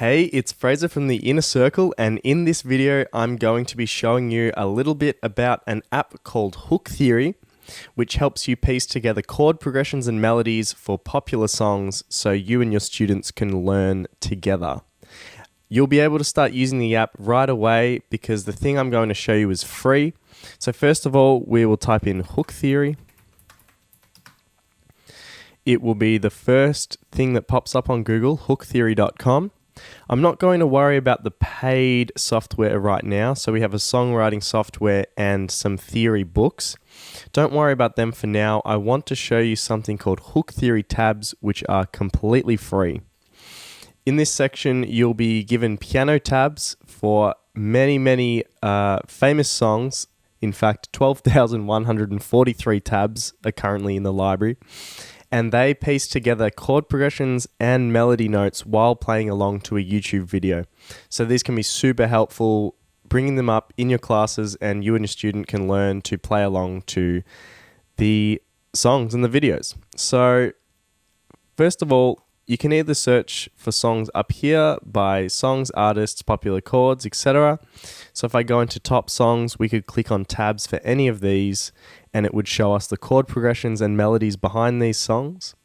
Hey, it's Fraser from the Inner Circle, and in this video, I'm going to be showing you a little bit about an app called Hook Theory, which helps you piece together chord progressions and melodies for popular songs so you and your students can learn together. You'll be able to start using the app right away because the thing I'm going to show you is free. So first of all, we will type in Hook Theory. It will be the first thing that pops up on Google, hooktheory.com. I'm not going to worry about the paid software right now. So we have a songwriting software and some theory books. Don't worry about them for now. I want to show you something called Hook Theory tabs, which are completely free. In this section, you'll be given piano tabs for many famous songs. In fact, 12,143 tabs are currently in the library. And they piece together chord progressions and melody notes while playing along to a YouTube video. So these can be super helpful, bringing them up in your classes, and you and your student can learn to play along to the songs and the videos. So first of all, you can either search for songs up here by songs, artists, popular chords, etc. So if I go into top songs, we could click on tabs for any of these and it would show us the chord progressions and melodies behind these songs.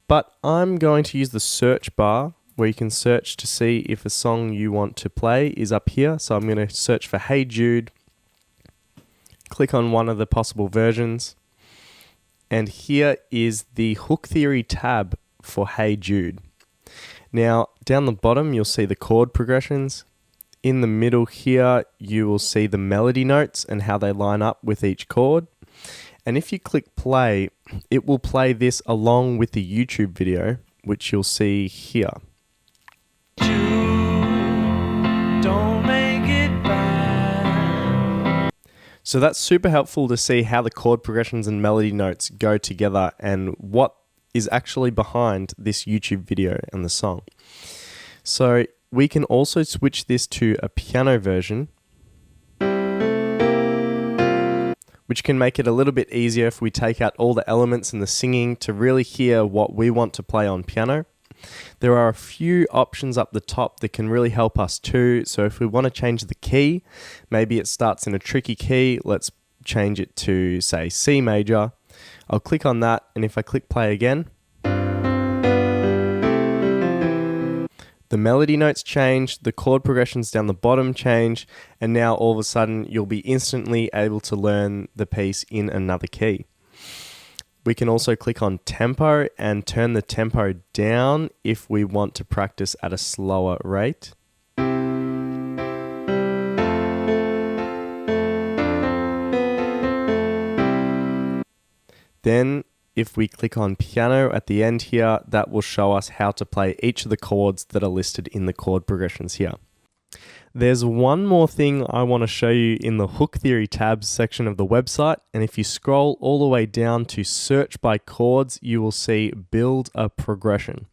But I'm going to use the search bar where you can search to see if a song you want to play is up here. So I'm going to search for Hey Jude, click on one of the possible versions, and here is the Hook Theory tab for Hey Jude. Now, down the bottom, you'll see the chord progressions. In the middle here, you will see the melody notes and how they line up with each chord. And if you click play, it will play this along with the YouTube video, which you'll see here. Don't make it bad. So that's super helpful to see how the chord progressions and melody notes go together and what is actually behind this YouTube video and the song. So we can also switch this to a piano version, which can make it a little bit easier if we take out all the elements and the singing to really hear what we want to play on piano. There are a few options up the top that can really help us too. So if we want to change the key, maybe it starts in a tricky key, let's change it to, say, C major. I'll click on that, and if I click play again, the melody notes change, the chord progressions down the bottom change, and now all of a sudden you'll be instantly able to learn the piece in another key. We can also click on tempo and turn the tempo down if we want to practice at a slower rate. Then if we click on piano at the end here, that will show us how to play each of the chords that are listed in the chord progressions here. There's one more thing I want to show you in the Hook Theory tabs section of the website, and if you scroll all the way down to search by chords, you will see build a progression.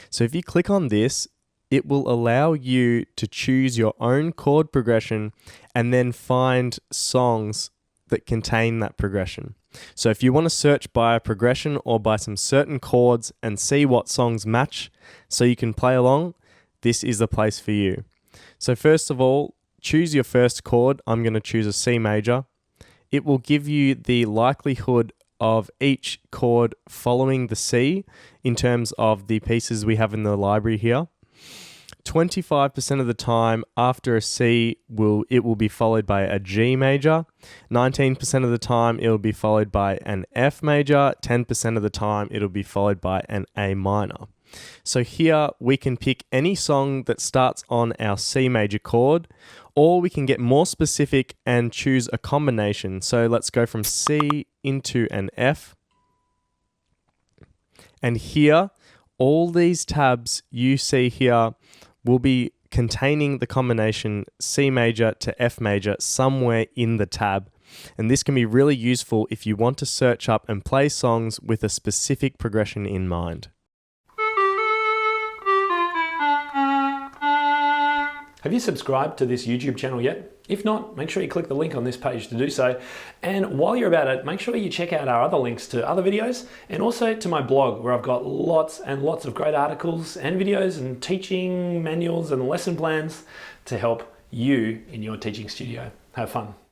So if you click on this, it will allow you to choose your own chord progression and then find songs that contain that progression. So if you want to search by a progression or by some certain chords and see what songs match so you can play along, this is the place for you. So first of all, choose your first chord. I'm going to choose a C major. It will give you the likelihood of each chord following the C in terms of the pieces we have in the library here. 25% of the time after a C, it will be followed by a G major. 19% of the time, it will be followed by an F major. 10% of the time, it'll be followed by an A minor. So here we can pick any song that starts on our C major chord, or we can get more specific and choose a combination. So let's go from C into an F. And here, all these tabs you see here will be containing the combination C major to F major somewhere in the tab. And this can be really useful if you want to search up and play songs with a specific progression in mind. Have you subscribed to this YouTube channel yet? If not, make sure you click the link on this page to do so. And while you're about it, make sure you check out our other links to other videos and also to my blog, where I've got lots and lots of great articles and videos and teaching manuals and lesson plans to help you in your teaching studio. Have fun.